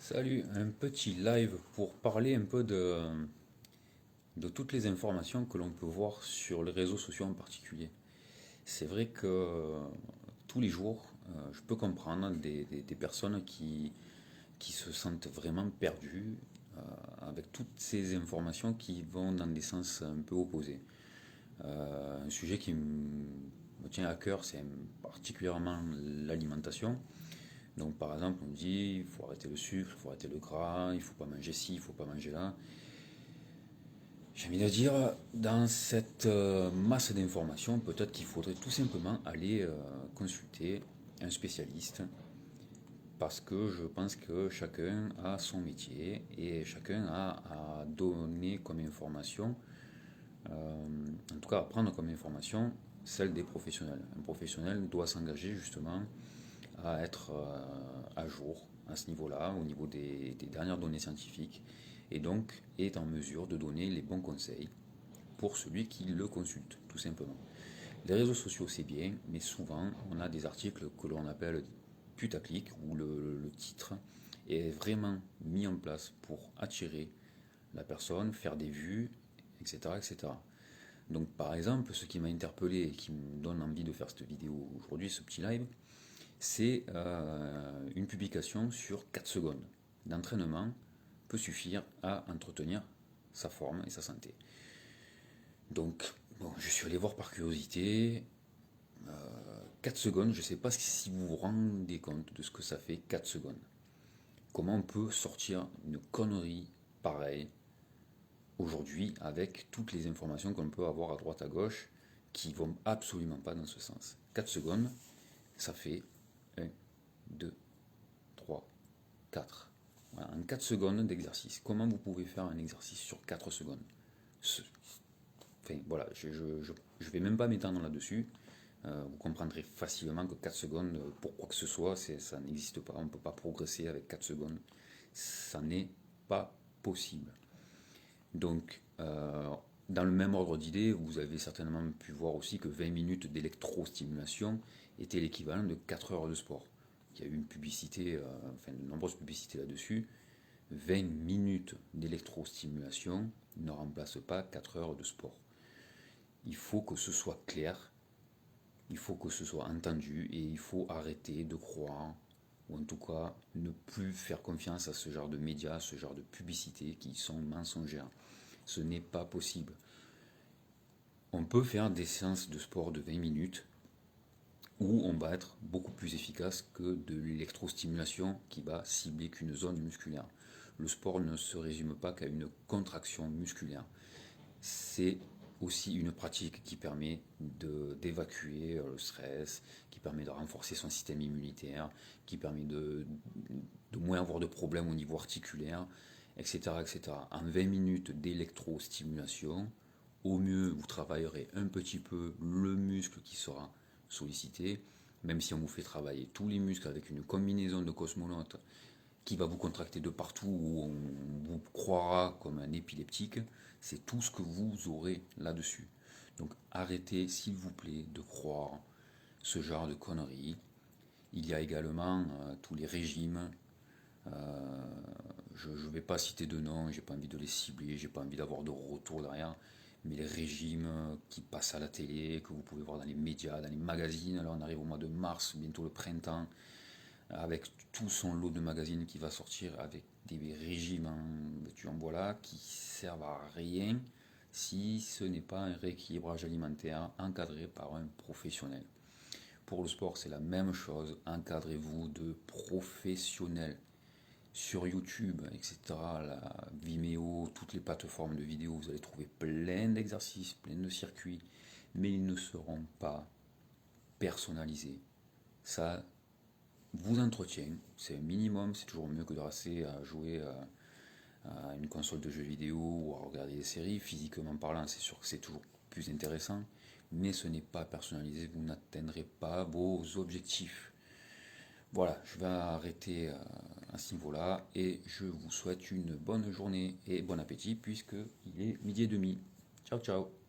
Salut, un petit live pour parler un peu de toutes les informations que l'on peut voir sur les réseaux sociaux en particulier. C'est vrai que tous les jours, je peux comprendre des personnes qui se sentent vraiment perdues avec toutes ces informations qui vont dans des sens un peu opposés. Un sujet qui me tient à cœur, c'est particulièrement l'alimentation. Donc par exemple, on dit il faut arrêter le sucre, il faut arrêter le gras, il faut pas manger ci, il faut pas manger là. J'ai envie de dire, dans cette masse d'informations, peut-être qu'il faudrait tout simplement aller consulter un spécialiste parce que je pense que chacun a son métier et chacun a à donner comme information, en tout cas à prendre comme information, celle des professionnels. Un professionnel doit s'engager justement à être à jour à ce niveau-là, au niveau des dernières données scientifiques, et donc est en mesure de donner les bons conseils pour celui qui le consulte, tout simplement. Les réseaux sociaux, c'est bien, mais souvent, on a des articles que l'on appelle putaclic, où le titre est vraiment mis en place pour attirer la personne, faire des vues, etc. etc. Donc, par exemple, ce qui m'a interpellé et qui me donne envie de faire cette vidéo aujourd'hui, ce petit live, c'est une publication sur 4 secondes d'entraînement peut suffire à entretenir sa forme et sa santé. Donc, bon, je suis allé voir par curiosité. 4 secondes, je ne sais pas si vous vous rendez compte de ce que ça fait 4 secondes. Comment on peut sortir une connerie pareille aujourd'hui avec toutes les informations qu'on peut avoir à droite à gauche qui vont absolument pas dans ce sens. 4 secondes, ça fait 1, 2, 3, 4. Voilà, en 4 secondes d'exercice. Comment vous pouvez faire un exercice sur 4 secondes? Enfin, voilà, je ne vais même pas m'étendre là-dessus. Vous comprendrez facilement que 4 secondes, pour quoi que ce soit, ça n'existe pas. On ne peut pas progresser avec 4 secondes. Ça n'est pas possible. Donc, dans le même ordre d'idée, vous avez certainement pu voir aussi que 20 minutes d'électrostimulation était l'équivalent de 4 heures de sport. Il y a eu une publicité, enfin de nombreuses publicités là-dessus. 20 minutes d'électrostimulation ne remplacent pas 4 heures de sport. Il faut que ce soit clair, il faut que ce soit entendu et il faut arrêter de croire, ou en tout cas ne plus faire confiance à ce genre de médias, ce genre de publicités qui sont mensongères. Ce n'est pas possible. On peut faire des séances de sport de 20 minutes où on va être beaucoup plus efficace que de l'électrostimulation qui va cibler qu'une zone musculaire. Le sport ne se résume pas qu'à une contraction musculaire. C'est aussi une pratique qui permet d'évacuer le stress, qui permet de renforcer son système immunitaire, qui permet de moins avoir de problèmes au niveau articulaire, etc., etc. En 20 minutes d'électrostimulation, au mieux vous travaillerez un petit peu le muscle qui sera sollicité, même si on vous fait travailler tous les muscles avec une combinaison de cosmonautes qui va vous contracter de partout où on vous croira comme un épileptique, c'est tout ce que vous aurez là-dessus. Donc arrêtez s'il vous plaît de croire ce genre de conneries. Il y a également tous les régimes. Je ne vais pas citer de noms, j'ai pas envie de les cibler, j'ai pas envie d'avoir de retour derrière. Mais les régimes qui passent à la télé, que vous pouvez voir dans les médias, dans les magazines, alors on arrive au mois de mars, bientôt le printemps, avec tout son lot de magazines qui va sortir avec des régimes en voilà qui servent à rien si ce n'est pas un rééquilibrage alimentaire encadré par un professionnel. Pour le sport, c'est la même chose. Encadrez-vous de professionnels sur YouTube, etc., la Vimeo, toutes les plateformes de vidéos, vous allez trouver plein d'exercices, plein de circuits, mais ils ne seront pas personnalisés. Ça vous entretient, c'est un minimum, c'est toujours mieux que de rester à jouer à une console de jeux vidéo ou à regarder des séries. Physiquement parlant, c'est sûr que c'est toujours plus intéressant, mais ce n'est pas personnalisé, vous n'atteindrez pas vos objectifs. Voilà, je vais arrêter à ce niveau-là et je vous souhaite une bonne journée et bon appétit puisque il est midi et demi. Ciao ciao.